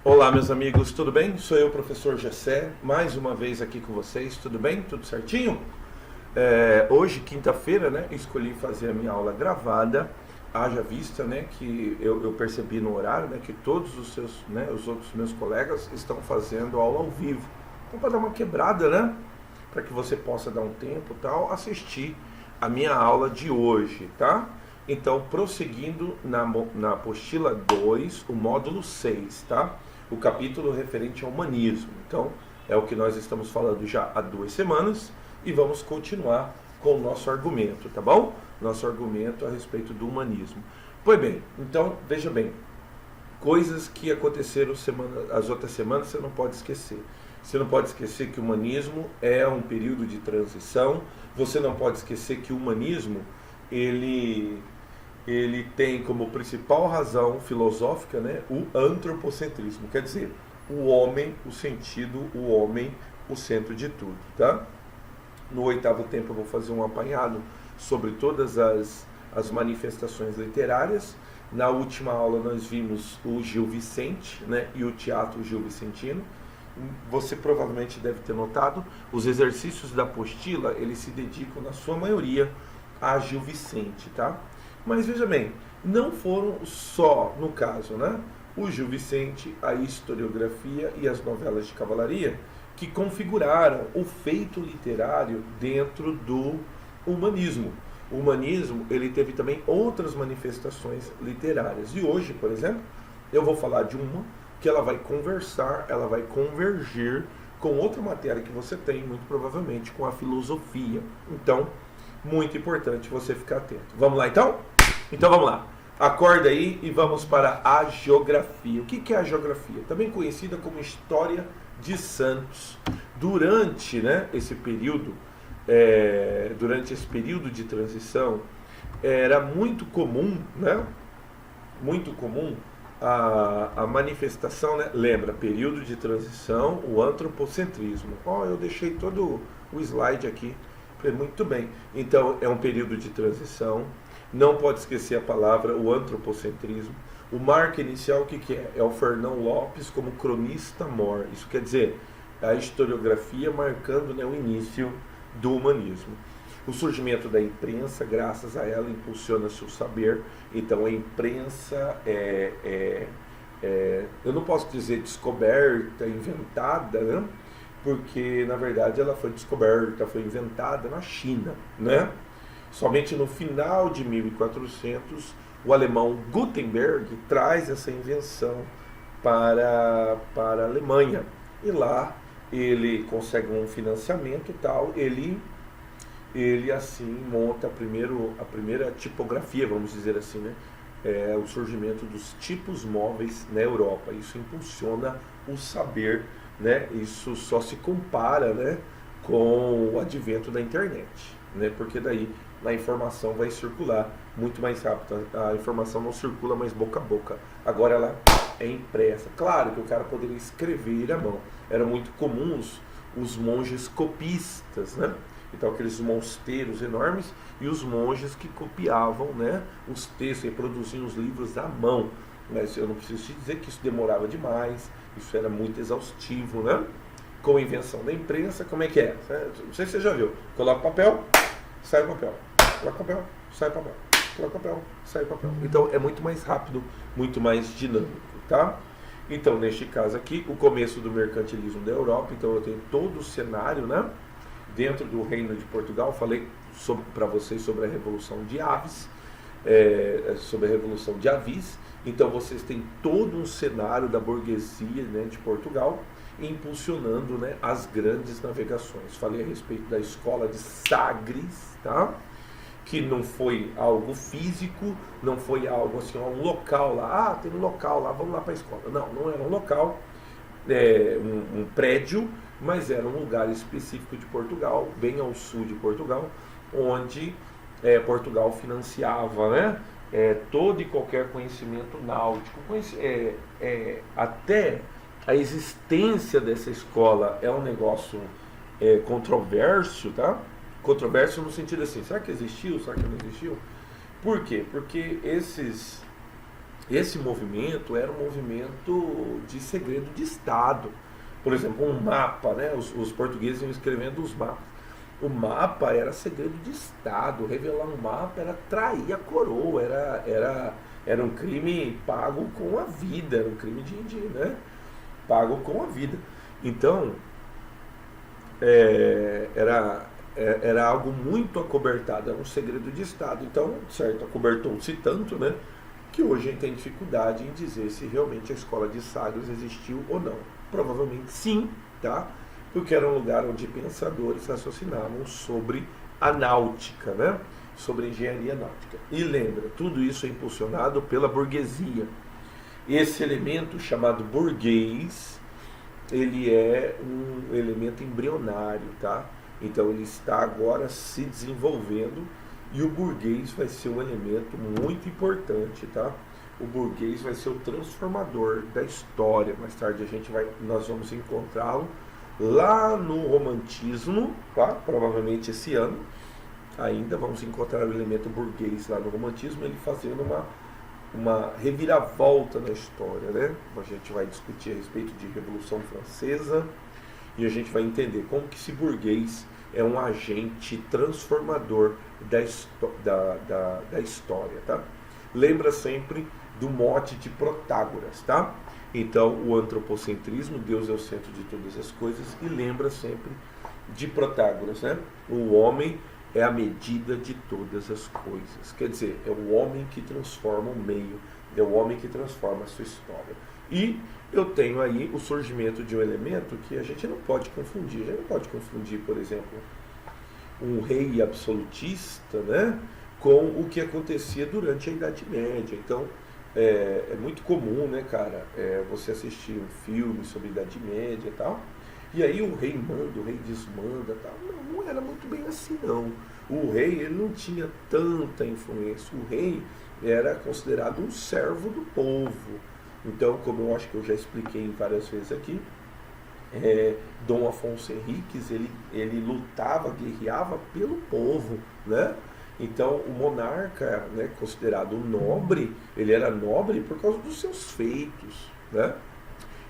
Olá, meus amigos, tudo bem? Sou eu, professor Gessé, mais uma vez aqui com vocês, tudo bem? Tudo certinho? Hoje, quinta-feira, né, escolhi fazer a minha aula gravada, haja vista, né, que eu percebi no horário, né, que todos os seus, né, os outros meus colegas estão fazendo aula ao vivo. Então, para dar uma quebrada, né, para que você possa dar um tempo e tal, assistir a minha aula de hoje, tá? Então, prosseguindo na apostila 2, o módulo 6, tá? O capítulo referente ao humanismo. Então, é o que nós estamos falando já há 2 semanas e vamos continuar com o nosso argumento, tá bom? Nosso argumento a respeito do humanismo. Pois bem, então, veja bem, coisas que aconteceram as outras semanas você não pode esquecer. Você não pode esquecer que o humanismo é um período de transição. Você não pode esquecer que o humanismo, ele tem como principal razão filosófica, né, o antropocentrismo, quer dizer, o homem, o sentido, o homem, o centro de tudo, tá? No oitavo tempo eu vou fazer um apanhado sobre todas as manifestações literárias. Na última aula nós vimos o Gil Vicente, né, e o teatro Gil Vicentino. Você provavelmente deve ter notado, os exercícios da apostila, eles se dedicam, na sua maioria, a Gil Vicente, tá? Mas veja bem, não foram só, no caso, né, o Gil Vicente, a historiografia e as novelas de cavalaria que configuraram o feito literário dentro do humanismo. O humanismo, ele teve também outras manifestações literárias. E hoje, por exemplo, eu vou falar de uma que ela vai conversar, ela vai convergir com outra matéria que você tem, muito provavelmente, com a filosofia. Então, muito importante você ficar atento. Vamos lá então? Então vamos lá. Acorda aí e vamos para a geografia. O que é a geografia? Também conhecida como história de santos. Durante, né, esse período, durante esse período de transição, era muito comum, né? Muito comum a manifestação, né? Lembra, período de transição, o antropocentrismo. Eu deixei todo o slide aqui. Muito bem. Então, é um período de transição. Não pode esquecer a palavra, o antropocentrismo. O marco inicial, o que é? É o Fernão Lopes como cronista-mor. Isso quer dizer, a historiografia marcando, né, o início do humanismo. O surgimento da imprensa, graças a ela, impulsiona-se o saber. Então, a imprensa eu não posso dizer descoberta, inventada, né? Porque, na verdade, ela foi descoberta, foi inventada na China, né? Somente no final de 1400, o alemão Gutenberg traz essa invenção para a Alemanha. E lá ele consegue um financiamento e tal, ele assim monta a primeira tipografia, vamos dizer assim, né? O surgimento dos tipos móveis na Europa. Isso impulsiona o saber, né? Isso só se compara, né, com o advento da internet, né? Porque daí a informação vai circular muito mais rápido. A informação não circula mais boca a boca. Agora ela é impressa. Claro que o cara poderia escrever à mão. Era muito comum os monges copistas, né? Então aqueles mosteiros enormes e os monges que copiavam, né, os textos, reproduziam os livros à mão. Mas eu não preciso te dizer que isso demorava demais, isso era muito exaustivo, né? Com a invenção da imprensa, como é que é? Não sei se você já viu. Coloca papel, sai papel. Coloca papel, sai papel. Coloca papel, sai papel. Então é muito mais rápido, muito mais dinâmico, tá? Então, neste caso aqui, o começo do mercantilismo da Europa. Então eu tenho todo o cenário, né, dentro do Reino de Portugal. Falei para vocês sobre a Revolução de Aves, sobre a Revolução de Avis. Então vocês têm todo um cenário da burguesia, né, de Portugal, impulsionando, né, as grandes navegações. Falei a respeito da escola de Sagres, tá? Que não foi algo físico, não foi algo assim, um local lá, tem um local lá, vamos lá para a escola. Não era um local, um prédio, mas era um lugar específico de Portugal, bem ao sul de Portugal, onde Portugal financiava, né, todo e qualquer conhecimento náutico. Até a existência dessa escola é um negócio controverso, tá? Controverso no sentido assim, será que existiu, será que não existiu? Por quê? Porque esse movimento era um movimento de segredo de Estado. Por exemplo, um mapa, né? Os portugueses iam escrevendo os mapas. O mapa era segredo de Estado. Revelar um mapa era trair a coroa, era um crime pago com a vida, era um crime né? Pago com a vida. Então, era algo muito acobertado, era um segredo de Estado. Então, certo, acobertou-se tanto, né, que hoje a gente tem dificuldade em dizer se realmente a escola de Sagres existiu ou não. Provavelmente sim, tá? Porque era um lugar onde pensadores raciocinavam sobre a náutica, né? Sobre engenharia náutica. E lembra, tudo isso é impulsionado pela burguesia. Esse elemento chamado burguês, ele é um elemento embrionário, tá? Então ele está agora se desenvolvendo e o burguês vai ser um elemento muito importante, tá? O burguês vai ser o transformador da história. Mais tarde nós vamos encontrá-lo lá no romantismo, tá? Provavelmente esse ano ainda vamos encontrar o elemento burguês lá no romantismo, ele fazendo uma reviravolta na história, né? A gente vai discutir a respeito de Revolução Francesa e a gente vai entender como que esse burguês é um agente transformador da história, tá? Lembra sempre do mote de Protágoras, tá? Então, o antropocentrismo, Deus é o centro de todas as coisas, e lembra sempre de Protágoras, né? O homem é a medida de todas as coisas. Quer dizer, é o homem que transforma o meio, é o homem que transforma a sua história. E eu tenho aí o surgimento de um elemento que a gente não pode confundir. A gente não pode confundir, por exemplo, um rei absolutista, né, com o que acontecia durante a Idade Média. Então, é muito comum, né, cara, você assistir um filme sobre a Idade Média e tal, e aí o rei manda, o rei desmanda e tal. Não era muito bem assim, não. O rei, ele não tinha tanta influência. O rei era considerado um servo do povo. Então, como eu acho que eu já expliquei várias vezes aqui, Dom Afonso Henriques, ele lutava, guerreava pelo povo, né? Então, o monarca, né, considerado nobre, ele era nobre por causa dos seus feitos, né?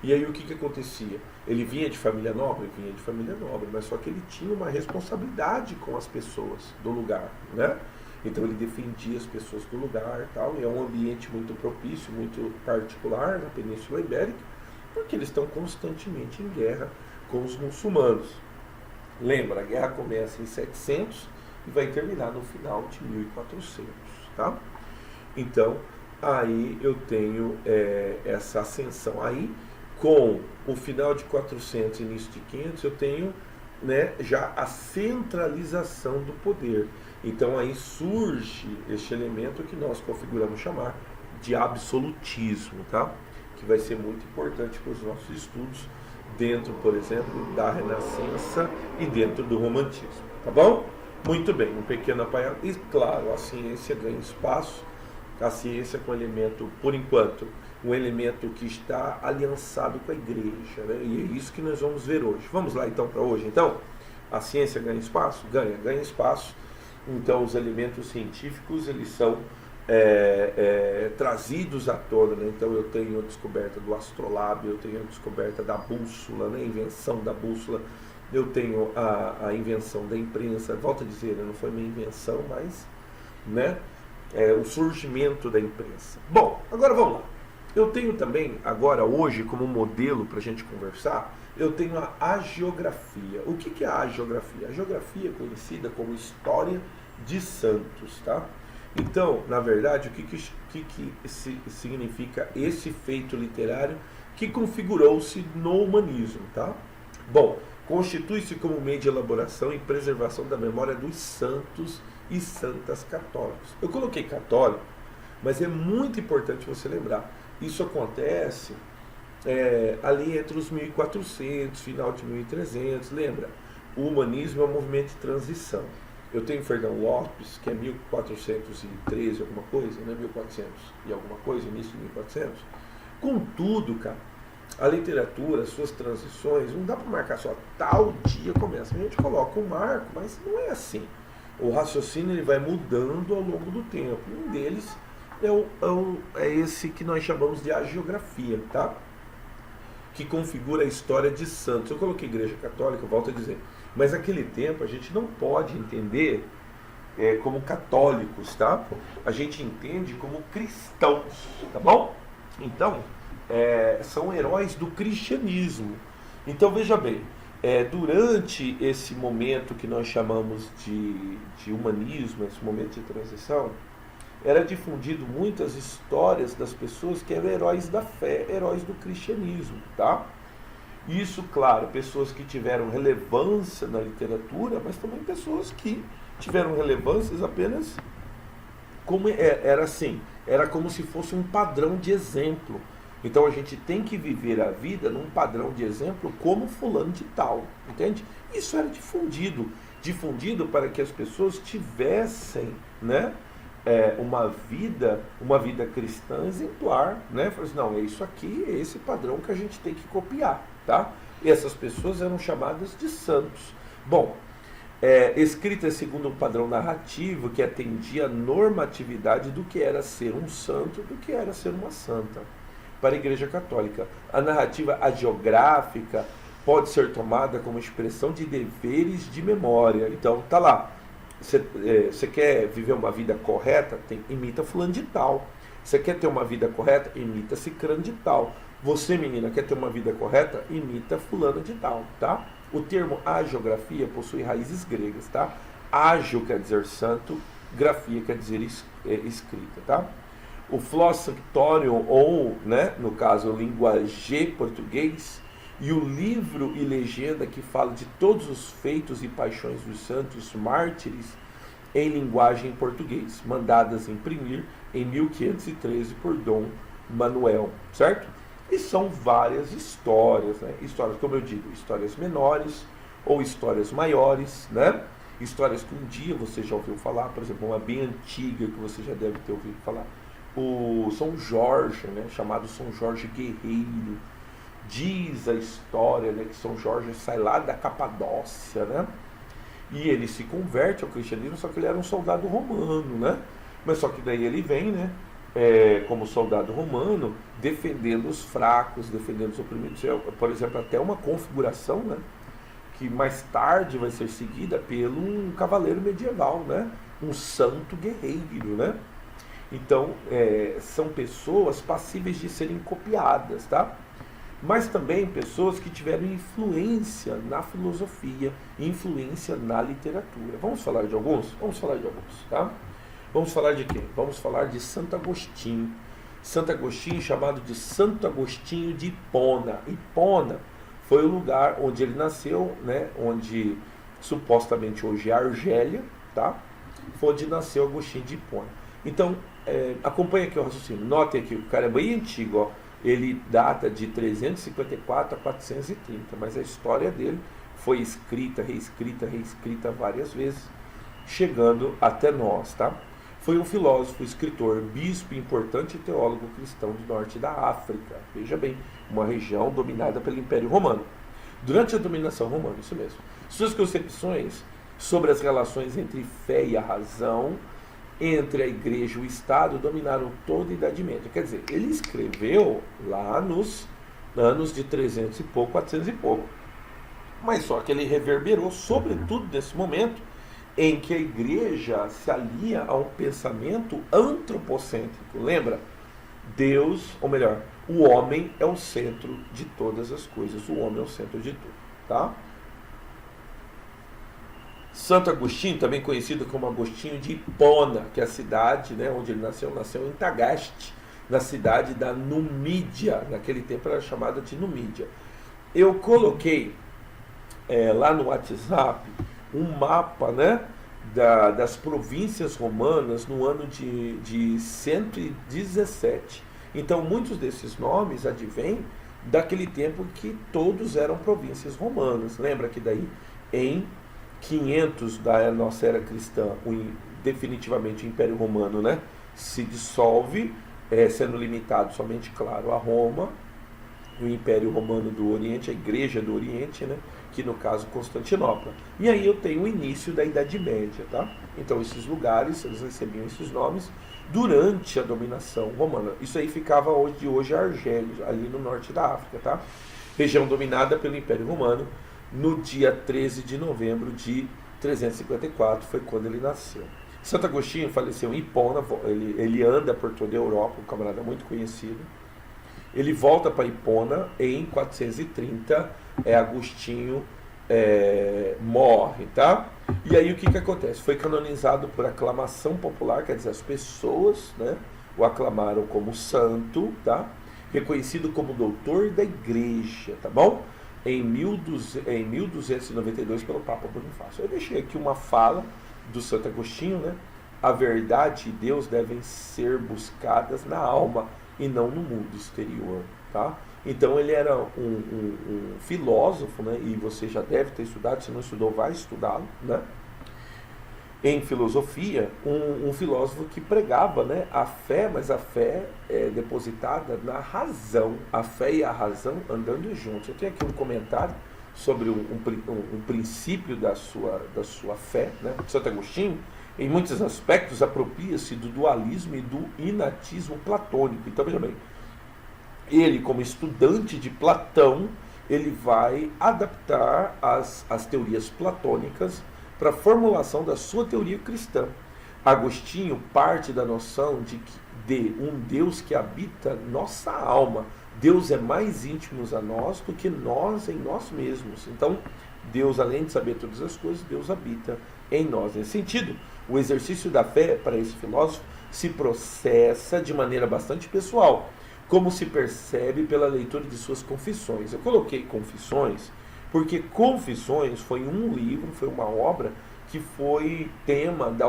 E aí o que acontecia? Ele vinha de família nobre? Vinha de família nobre, mas só que ele tinha uma responsabilidade com as pessoas do lugar, né? Então ele defendia as pessoas do lugar e tal, e é um ambiente muito propício, muito particular na Península Ibérica, porque eles estão constantemente em guerra com os muçulmanos. Lembra, a guerra começa em 700 e vai terminar no final de 1400, tá? Então, aí eu tenho essa ascensão. Aí, com o final de 400 e início de 500, eu tenho, né, já a centralização do poder. Então aí surge este elemento que nós configuramos chamar de absolutismo, tá? Que vai ser muito importante para os nossos estudos dentro, por exemplo, da Renascença e dentro do Romantismo, tá bom? Muito bem, um pequeno apanhado. E claro, a ciência ganha espaço, a ciência com elemento, por enquanto, um elemento que está aliançado com a igreja, né? E é isso que nós vamos ver hoje. Vamos lá então para hoje. Então, a ciência ganha espaço? Ganha espaço. Então, os elementos científicos, eles são trazidos à tona, né? Então, eu tenho a descoberta do astrolábio, eu tenho a descoberta da bússola, né? A invenção da bússola, eu tenho a invenção da imprensa. Volto a dizer, não foi minha invenção, mas, né? O surgimento da imprensa. Bom, agora vamos lá. Eu tenho também, agora, hoje, como modelo para a gente conversar, eu tenho a hagiografia. O que é a hagiografia? A geografia é conhecida como história de santos, tá? Então, na verdade, o que significa esse feito literário que configurou-se no humanismo, tá? Bom, constitui-se como meio de elaboração e preservação da memória dos santos e santas católicos. Eu coloquei católico, mas é muito importante você lembrar. Isso acontece ali entre os 1400, final de 1300, lembra? O humanismo é um movimento de transição. Eu tenho Fernão Lopes, que é 1413 alguma coisa, né? 1400 e alguma coisa, início de 1400. Contudo, cara, a literatura, as suas transições, não dá para marcar só tal dia começa. A gente coloca um marco, mas não é assim. O raciocínio ele vai mudando ao longo do tempo. Um deles é esse que nós chamamos de hagiografia, tá? Que configura a história de santos. Eu coloquei Igreja Católica, eu volto a dizer, mas naquele tempo a gente não pode entender como católicos, tá? A gente entende como cristãos, tá bom? Então, são heróis do cristianismo. Então, veja bem, durante esse momento que nós chamamos de humanismo, esse momento de transição, era difundido muitas histórias das pessoas que eram heróis da fé, heróis do cristianismo, tá? Isso, claro, pessoas que tiveram relevância na literatura, mas também pessoas que tiveram relevâncias apenas como era como se fosse um padrão de exemplo. Então a gente tem que viver a vida num padrão de exemplo como fulano de tal, entende? Isso era difundido para que as pessoas tivessem, né, uma vida cristã exemplar, né? Falei assim, não, é isso aqui, é esse padrão que a gente tem que copiar, tá? E essas pessoas eram chamadas de santos. Bom, escrita segundo um padrão narrativo que atendia à normatividade do que era ser um santo, do que era ser uma santa. Para a Igreja Católica, a narrativa hagiográfica pode ser tomada como expressão de deveres de memória. Então, tá lá. Você quer viver uma vida correta? Imita fulano de tal. Você quer ter uma vida correta? Imita cicrano de tal. Você, menina, quer ter uma vida correta? Imita fulano de tal, tá? O termo hagiografia possui raízes gregas, tá? Ágio quer dizer santo, grafia quer dizer escrita, tá? O Flossanctorium, ou, né, no caso, o linguagê português, e o livro e legenda que fala de todos os feitos e paixões dos santos mártires em linguagem português, mandadas imprimir em 1513 por Dom Manuel, certo? E são várias histórias, né? Histórias, como eu digo, histórias menores ou histórias maiores, né? Histórias que um dia você já ouviu falar, por exemplo, uma bem antiga que você já deve ter ouvido falar. O São Jorge, né? Chamado São Jorge Guerreiro. Diz a história, né, que São Jorge sai lá da Capadócia, né? E ele se converte ao cristianismo, só que ele era um soldado romano, né? Mas só que daí ele vem, né, como soldado romano, defendendo os fracos, defendendo os oprimidos. Por exemplo, até uma configuração, né, que mais tarde vai ser seguida pelo um cavaleiro medieval, né? Um santo guerreiro, né? Então, são pessoas passíveis de serem copiadas, tá? Mas também pessoas que tiveram influência na filosofia, influência na literatura. Vamos falar de alguns? Vamos falar de alguns, tá? Vamos falar de quem? Vamos falar de Santo Agostinho. Santo Agostinho, chamado de Santo Agostinho de Hipona. Hipona foi o lugar onde ele nasceu, né? Onde supostamente hoje é Argélia, tá? Foi onde nasceu Agostinho de Hipona. Então, acompanha aqui o raciocínio. Notem aqui, o cara é bem antigo, ó. Ele data de 354 a 430, mas a história dele foi escrita, reescrita várias vezes, chegando até nós, tá? Foi um filósofo, escritor, bispo importante e teólogo cristão do norte da África. Veja bem, uma região dominada pelo Império Romano. Durante a dominação romana, isso mesmo. Suas concepções sobre as relações entre fé e a razão, entre a igreja e o Estado, dominaram toda a Idade Média. Quer dizer, ele escreveu lá nos anos de 300 e pouco, 400 e pouco. Mas só que ele reverberou, sobretudo nesse momento, em que a igreja se alia a um pensamento antropocêntrico. Lembra? Deus, ou melhor, o homem é o centro de todas as coisas. O homem é o centro de tudo, tá? Santo Agostinho, também conhecido como Agostinho de Hipona, que é a cidade, né, onde ele nasceu em Tagaste, na cidade da Numídia. Naquele tempo era chamada de Numídia. Eu coloquei lá no WhatsApp um mapa, né, das províncias romanas no ano de 117. Então, muitos desses nomes advêm daquele tempo que todos eram províncias romanas. Lembra que daí, em 500 da nossa era cristã, definitivamente o Império Romano, né, se dissolve, sendo limitado somente, claro, a Roma, o Império Romano do Oriente, a Igreja do Oriente, né, que no caso Constantinopla. E aí eu tenho o início da Idade Média, tá? Então esses lugares, eles recebiam esses nomes durante a dominação romana. Isso aí ficava hoje Argélia, ali no norte da África, tá? Região dominada pelo Império Romano. No dia 13 de novembro de 354 foi quando ele nasceu. Santo Agostinho faleceu em Hipona, ele anda por toda a Europa, um camarada muito conhecido. Ele volta para Hipona em 430, Agostinho morre, tá? E aí o que acontece? Foi canonizado por aclamação popular, quer dizer, as pessoas, né, o aclamaram como santo, tá? Reconhecido como doutor da igreja, tá bom? Em 1292 pelo Papa Bonifácio. Eu deixei aqui uma fala do Santo Agostinho, né? A verdade e Deus devem ser buscadas na alma e não no mundo exterior, tá? Então ele era um filósofo, né? E você já deve ter estudado, se não estudou, vai estudá-lo, né? Em filosofia, um filósofo que pregava, né, a fé, mas a fé é depositada na razão, a fé e a razão andando juntos. Eu tenho aqui um comentário sobre um princípio da sua fé, né? Santo Agostinho, em muitos aspectos, apropria-se do dualismo e do inatismo platônico. Então, veja bem, ele, como estudante de Platão, ele vai adaptar as teorias platônicas para a formulação da sua teoria cristã. Agostinho parte da noção de um Deus que habita nossa alma. Deus é mais íntimo a nós do que nós em nós mesmos. Então, Deus, além de saber todas as coisas, Deus habita em nós. Nesse sentido, o exercício da fé, para esse filósofo, se processa de maneira bastante pessoal, como se percebe pela leitura de suas confissões. Eu coloquei confissões porque Confissões foi um livro, foi uma obra que foi tema da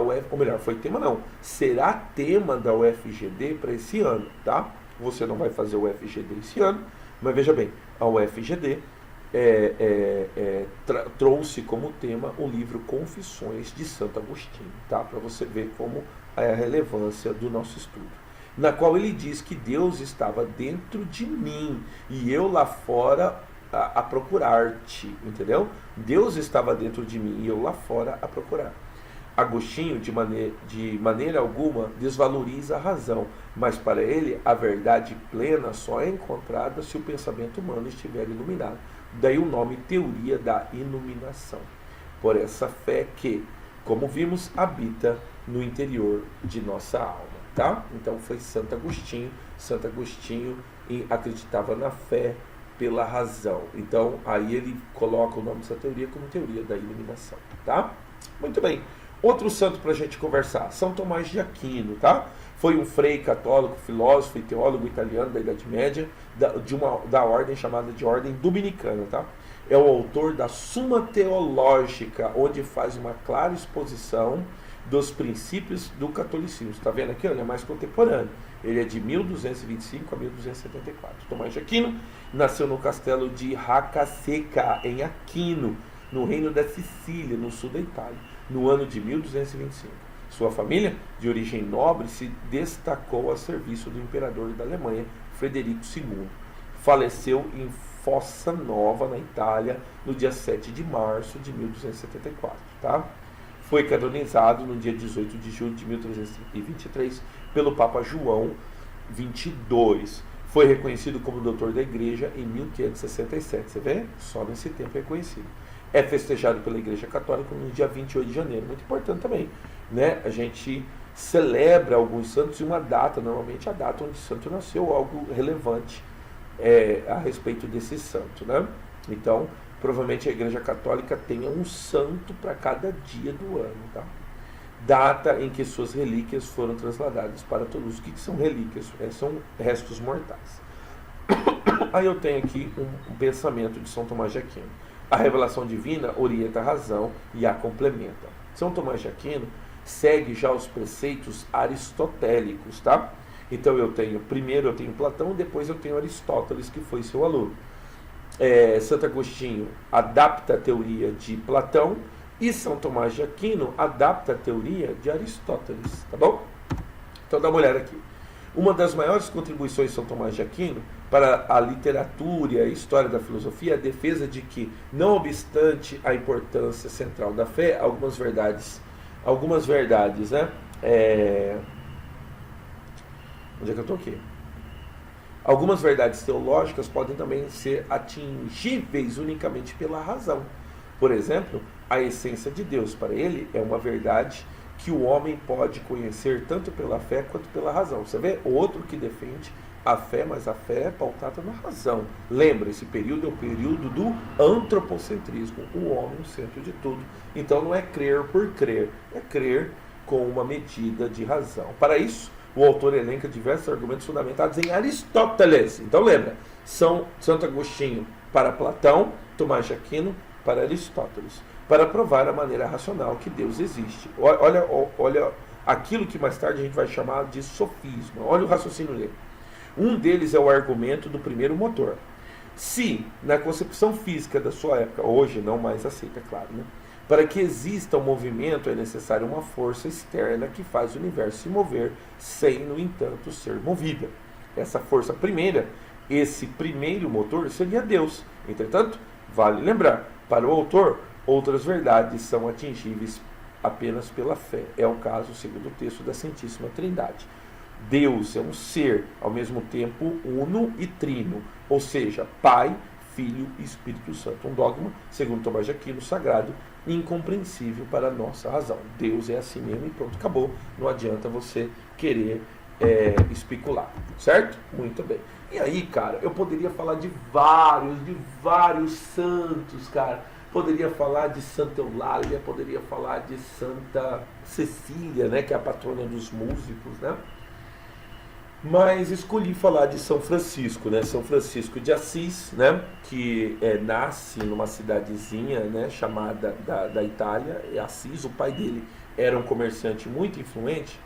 será tema da UFGD para esse ano, tá? Você não vai fazer o UFGD esse ano, mas veja bem, a UFGD trouxe como tema o livro Confissões de Santo Agostinho, tá? Para você ver como é a relevância do nosso estudo. Na qual ele diz que Deus estava dentro de mim e eu lá fora a procurar-te, entendeu? Deus estava dentro de mim e eu lá fora a procurar. Agostinho, de maneira alguma, desvaloriza a razão, mas para ele a verdade plena só é encontrada se o pensamento humano estiver iluminado. Daí o nome Teoria da Iluminação. Por essa fé que, como vimos, habita no interior de nossa alma, tá? Então foi Santo Agostinho. Santo Agostinho acreditava na fé pela razão. Então, aí ele coloca o nome dessa teoria como Teoria da Iluminação, tá? Muito bem. Outro santo para a gente conversar, São Tomás de Aquino, tá? Foi um frei católico, filósofo e teólogo italiano da Idade Média, da ordem chamada de Ordem Dominicana, tá? É o autor da Suma Teológica, onde faz uma clara exposição dos princípios do catolicismo. Está vendo aqui? Ele é mais contemporâneo. Ele é de 1225 a 1274. Tomás de Aquino nasceu no castelo de Racasecca, em Aquino, no reino da Sicília, no sul da Itália, no ano de 1225. Sua família, de origem nobre, se destacou a serviço do imperador da Alemanha, Frederico II. Faleceu em Fossa Nova, na Itália, no dia 7 de março de 1274. Tá? Foi canonizado no dia 18 de julho de 1323 pelo Papa João XXII. Foi reconhecido como doutor da igreja em 1567. Você vê? Só nesse tempo é reconhecido. É festejado pela Igreja Católica no dia 28 de janeiro. Muito importante também, né? A gente celebra alguns santos e uma data, normalmente a data onde o santo nasceu, algo relevante a respeito desse santo, né? Então, provavelmente a Igreja Católica tenha um santo para cada dia do ano, tá? Data em que suas relíquias foram trasladadas para todos. O que são relíquias? São restos mortais. Aí eu tenho aqui um pensamento de São Tomás de Aquino. A revelação divina orienta a razão e a complementa. São Tomás de Aquino segue já os preceitos aristotélicos, tá? Então primeiro eu tenho Platão, depois eu tenho Aristóteles, que foi seu aluno. Santo Agostinho adapta a teoria de Platão e São Tomás de Aquino adapta a teoria de Aristóteles, tá bom? Então dá uma olhada aqui. Uma das maiores contribuições de São Tomás de Aquino para a literatura e a história da filosofia é a defesa de que, não obstante a importância central da fé, algumas verdades, né, Onde é que eu estou aqui? Algumas verdades teológicas podem também ser atingíveis unicamente pela razão. Por exemplo, a essência de Deus para ele é uma verdade que o homem pode conhecer tanto pela fé quanto pela razão. Você vê outro que defende a fé, mas a fé é pautada na razão. Lembra, esse período é o período do antropocentrismo, o homem no centro de tudo. Então não é crer por crer, é crer com uma medida de razão. Para isso, o autor elenca diversos argumentos fundamentados em Aristóteles. Então lembra, são Santo Agostinho para Platão, Tomás de Aquino para Aristóteles, para provar a maneira racional que Deus existe. Olha aquilo que mais tarde a gente vai chamar de sofisma. Olha o raciocínio dele. Um deles é o argumento do primeiro motor. Se, na concepção física da sua época, hoje não mais aceita, é claro, né? Para que exista um movimento é necessária uma força externa que faz o universo se mover sem, no entanto, ser movida. Essa força primeira, esse primeiro motor, seria Deus. Entretanto, vale lembrar, para o autor, outras verdades são atingíveis apenas pela fé. É o caso, segundo o texto, da Santíssima Trindade. Deus é um ser, ao mesmo tempo, uno e trino, ou seja, Pai, Filho e Espírito Santo. Um dogma, segundo Tomás de Aquino, sagrado, incompreensível para a nossa razão. Deus é assim mesmo e pronto, acabou. Não adianta você querer especular, certo? Muito bem. E aí, cara, eu poderia falar de vários santos, cara. Poderia falar de Santa Eulália, poderia falar de Santa Cecília, né, que é a patrona dos músicos, né? Mas escolhi falar de São Francisco, né? São Francisco de Assis, né? Que nasce numa cidadezinha, né? Chamada da Itália, Assis. O pai dele era um comerciante muito influente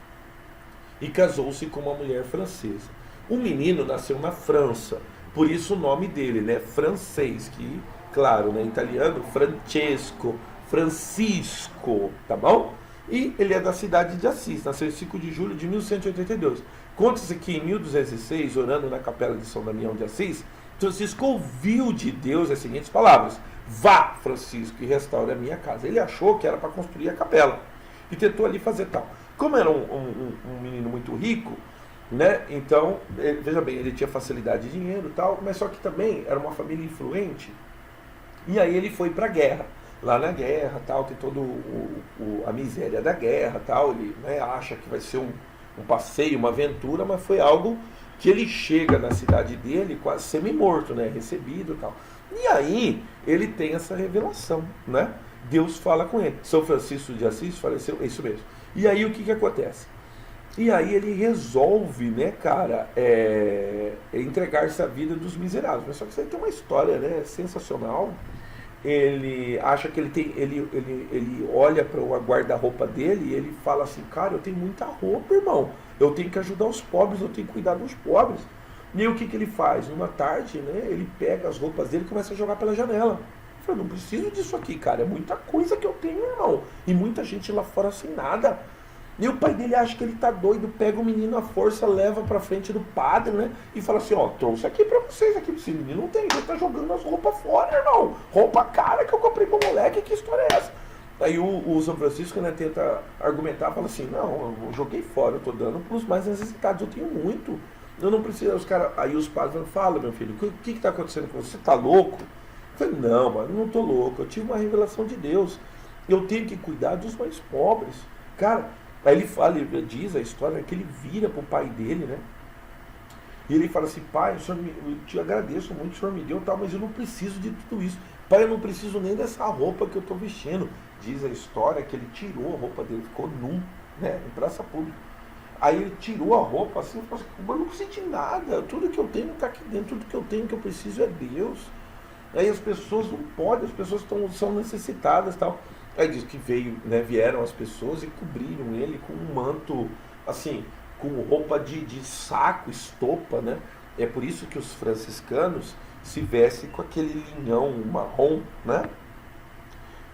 e casou-se com uma mulher francesa. O menino nasceu na França, por isso o nome dele, né? Francês, que, claro, né? Italiano, Francesco, Francisco, tá bom? E ele é da cidade de Assis, nasceu em 5 de julho de 1182. Conta-se que em 1206, orando na capela de São Damião de Assis, Francisco ouviu de Deus as seguintes palavras: vá, Francisco, e restaure a minha casa. Ele achou que era para construir a capela e tentou ali fazer tal. Como era um menino muito rico, né? Então, veja bem, ele tinha facilidade de dinheiro e tal, mas só que também era uma família influente. E aí ele foi para a guerra. Lá na guerra, tal, tem toda a miséria da guerra, tal. Ele, né, acha que vai ser um passeio, uma aventura, mas foi algo que ele chega na cidade dele quase semi-morto, né, recebido e tal. E aí ele tem essa revelação, né? Deus fala com ele. São Francisco de Assis faleceu, é isso mesmo. E aí o que acontece? E aí ele resolve, né, cara, entregar-se à vida dos miseráveis. Mas só que isso aí tem uma história, né, sensacional. Ele acha que ele olha para o guarda-roupa dele e ele fala assim: cara, eu tenho muita roupa, irmão, eu tenho que ajudar os pobres, eu tenho que cuidar dos pobres. E aí o que ele faz? Numa tarde, né, ele pega as roupas dele e começa a jogar pela janela. Ele fala: não preciso disso aqui, cara, é muita coisa que eu tenho, irmão, e muita gente lá fora sem nada. E o pai dele acha que ele tá doido, pega o menino à força, leva pra frente do padre, né? E fala assim: ó, trouxe aqui pra vocês, aqui, esse menino não tem, ele tá jogando as roupas fora, irmão. Roupa cara que eu comprei pro moleque, que história é essa? Aí o São Francisco, né, tenta argumentar, fala assim: não, eu joguei fora, eu tô dando pros mais necessitados, eu tenho muito. Eu não preciso, os caras. Aí os padres falam: fala, meu filho, o que tá acontecendo com você? Você tá louco? Eu falei: não, mano, eu não tô louco, eu tive uma revelação de Deus. Eu tenho que cuidar dos mais pobres. Cara, aí ele fala, ele diz a história, que ele vira pro pai dele, né? E ele fala assim: pai, eu te agradeço muito, o senhor me deu tal, mas eu não preciso de tudo isso. Pai, eu não preciso nem dessa roupa que eu estou vestindo. Diz a história que ele tirou a roupa dele, ficou nu, né, em praça pública. Aí ele tirou a roupa assim, falou assim: eu não preciso de nada, tudo que eu tenho está aqui dentro, tudo que eu tenho, que eu preciso é Deus. Aí as pessoas não podem, as pessoas são necessitadas e tal. Aí diz que vieram as pessoas e cobriram ele com um manto, assim, com roupa de saco, estopa, né? É por isso que os franciscanos se vestem com aquele linhão marrom, né?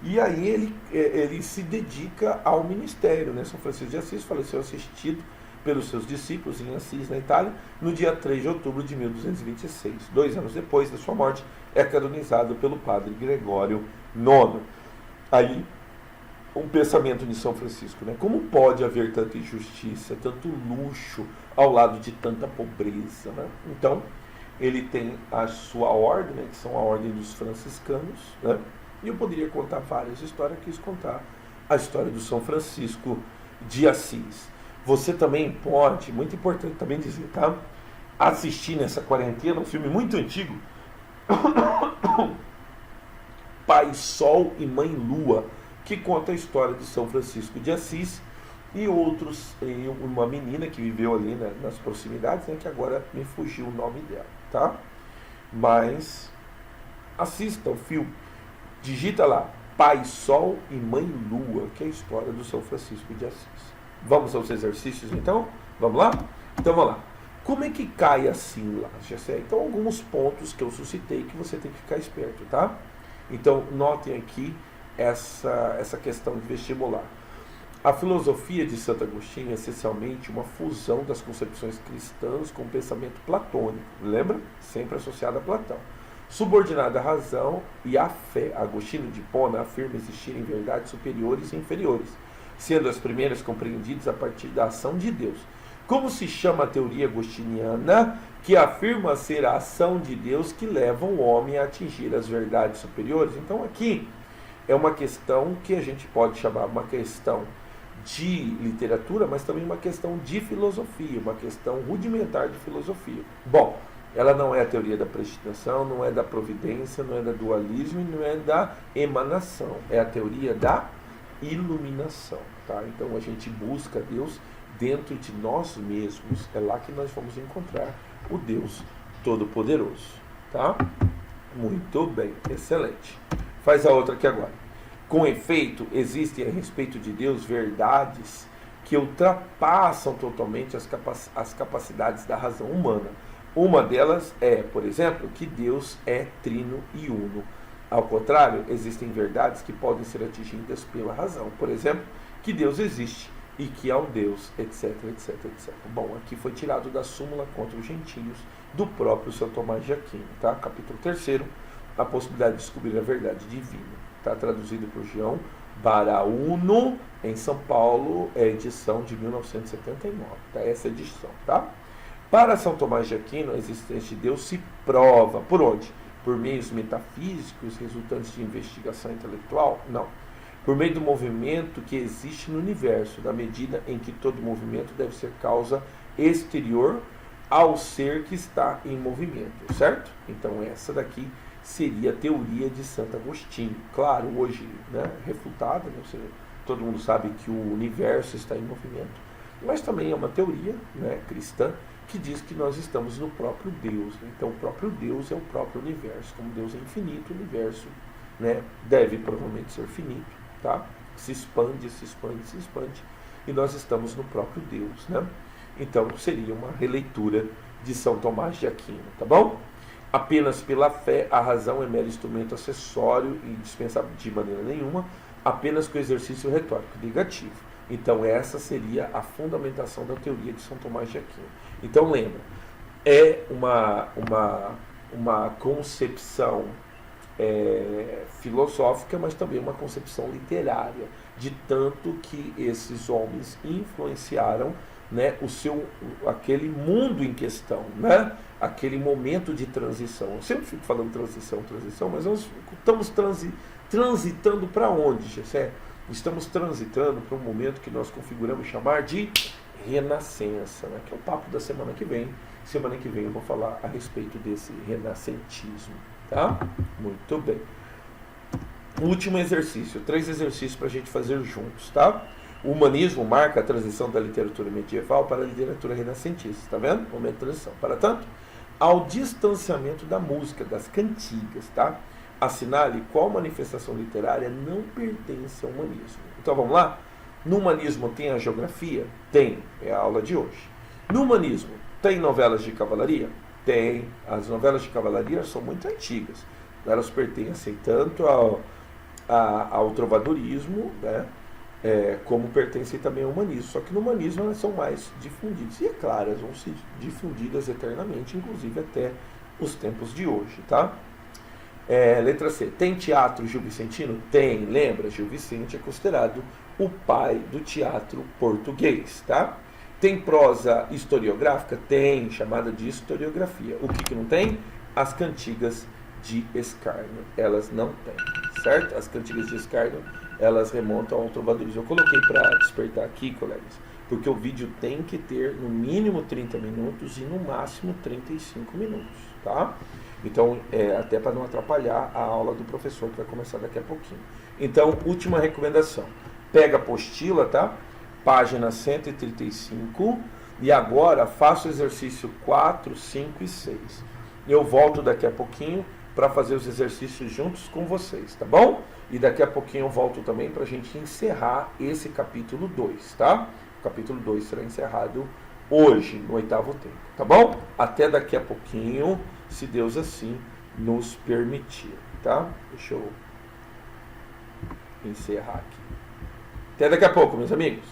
E aí ele se dedica ao ministério, né? São Francisco de Assis faleceu assistido pelos seus discípulos em Assis, na Itália, no dia 3 de outubro de 1226. 2 anos depois da sua morte, é canonizado pelo padre Gregório IX. Aí um pensamento de São Francisco, né? Como pode haver tanta injustiça, tanto luxo ao lado de tanta pobreza, né? Então, ele tem a sua ordem, né, que são a ordem dos franciscanos, né? E eu poderia contar várias histórias, quis contar a história do São Francisco de Assis. Você também pode, muito importante também dizer, tá? Assistir nessa quarentena um filme muito antigo, Pai Sol e Mãe Lua, que conta a história de São Francisco de Assis e outros, uma menina que viveu ali, né, nas proximidades, né, que agora me fugiu o nome dela, tá? Mas assista o filme, digita lá, Pai Sol e Mãe Lua, que é a história do São Francisco de Assis. Vamos aos exercícios então? Vamos lá? Então vamos lá. Como é que cai assim lá, Gessé? Então alguns pontos que eu suscitei que você tem que ficar esperto, tá? Então notem aqui essa questão de vestibular. A filosofia de Santo Agostinho é essencialmente uma fusão das concepções cristãs com o pensamento platônico, lembra? Sempre associado a Platão. Subordinada à razão e à fé. Agostinho de Hipona afirma existirem verdades superiores e inferiores, sendo as primeiras compreendidas a partir da ação de Deus. Como se chama a teoria agostiniana, que afirma ser a ação de Deus que leva o homem a atingir as verdades superiores? Então aqui é uma questão que a gente pode chamar uma questão de literatura, mas também uma questão de filosofia, uma questão rudimentar de filosofia. Bom, ela não é a teoria da predestinação, não é da providência, não é da dualismo e não é da emanação. É a teoria da iluminação, tá? Então a gente busca Deus dentro de nós mesmos. É lá que nós vamos encontrar o Deus Todo-Poderoso, tá? Muito bem, excelente. Faz a outra aqui agora. Com efeito, existem a respeito de Deus verdades que ultrapassam totalmente as capacidades da razão humana. Uma delas é, por exemplo, que Deus é trino e uno. Ao contrário, existem verdades que podem ser atingidas pela razão. Por exemplo, que Deus existe e que há um Deus, etc, etc, etc. Bom, aqui foi tirado da súmula contra os gentios do próprio São Tomás de Aquino, tá? Capítulo 3º, a possibilidade de descobrir a verdade divina. Está traduzido por João Barauno, em São Paulo, é edição de 1979, tá? Essa edição, tá? Para São Tomás de Aquino, a existência de Deus se prova, por onde? Por meios metafísicos resultantes de investigação intelectual? Não. Por meio do movimento que existe no universo, da medida em que todo movimento deve ser causa exterior ao ser que está em movimento, certo? Então essa daqui seria a teoria de Santo Agostinho. Claro, hoje, né, refutada, né, todo mundo sabe que o universo está em movimento, mas também é uma teoria, né, cristã, que diz que nós estamos no próprio Deus. Então o próprio Deus é o próprio universo. Como Deus é infinito, o universo, né, deve provavelmente ser finito, tá? Se expande, se expande, se expande, e nós estamos no próprio Deus, né? Então seria uma releitura de São Tomás de Aquino, tá bom? Apenas pela fé, a razão é mero instrumento acessório e indispensável de maneira nenhuma, apenas com o exercício retórico negativo. Então essa seria a fundamentação da teoria de São Tomás de Aquino. Então lembra, é uma concepção filosófica, mas também uma concepção literária, de tanto que esses homens influenciaram, né, aquele mundo em questão, né, aquele momento de transição. Eu sempre fico falando transição, mas nós estamos transitando para onde, Gessé? Estamos transitando para um momento que nós configuramos chamar de renascença, né, que é o papo da semana que vem. Semana que vem eu vou falar a respeito desse renascentismo, tá? Muito bem. Último exercício, 3 exercícios para a gente fazer juntos, tá? O humanismo marca a transição da literatura medieval para a literatura renascentista, tá vendo? Momento de transição. Para tanto, ao distanciamento da música, das cantigas, tá? Assinale qual manifestação literária não pertence ao humanismo. Então vamos lá? No humanismo tem a geografia? Tem, é a aula de hoje. No humanismo tem novelas de cavalaria? Tem. As novelas de cavalaria são muito antigas. Elas pertencem tanto ao trovadorismo, né? Como pertencem também ao humanismo. Só que no humanismo elas são mais difundidas. E é claro, elas vão ser difundidas eternamente, inclusive até os tempos de hoje, tá? Letra C. Tem teatro Gil Vicentino? Tem. Lembra? Gil Vicente é considerado o pai do teatro português, tá? Tem prosa historiográfica? Tem, chamada de historiografia. O que não tem? As cantigas de escárnio. Elas não têm, certo? As cantigas de escárnio, elas remontam ao trovadorismo. Eu coloquei para despertar aqui, colegas, porque o vídeo tem que ter no mínimo 30 minutos e no máximo 35 minutos, tá? Então, até para não atrapalhar a aula do professor, que vai começar daqui a pouquinho. Então, última recomendação. Pega a apostila, tá? Página 135. E agora, faça o exercício 4, 5 e 6. Eu volto daqui a pouquinho para fazer os exercícios juntos com vocês, tá bom? E daqui a pouquinho eu volto também para a gente encerrar esse capítulo 2, tá? O capítulo 2 será encerrado hoje, no 8º tempo, tá bom? Até daqui a pouquinho, se Deus assim nos permitir, tá? Deixa eu encerrar aqui. Até daqui a pouco, meus amigos.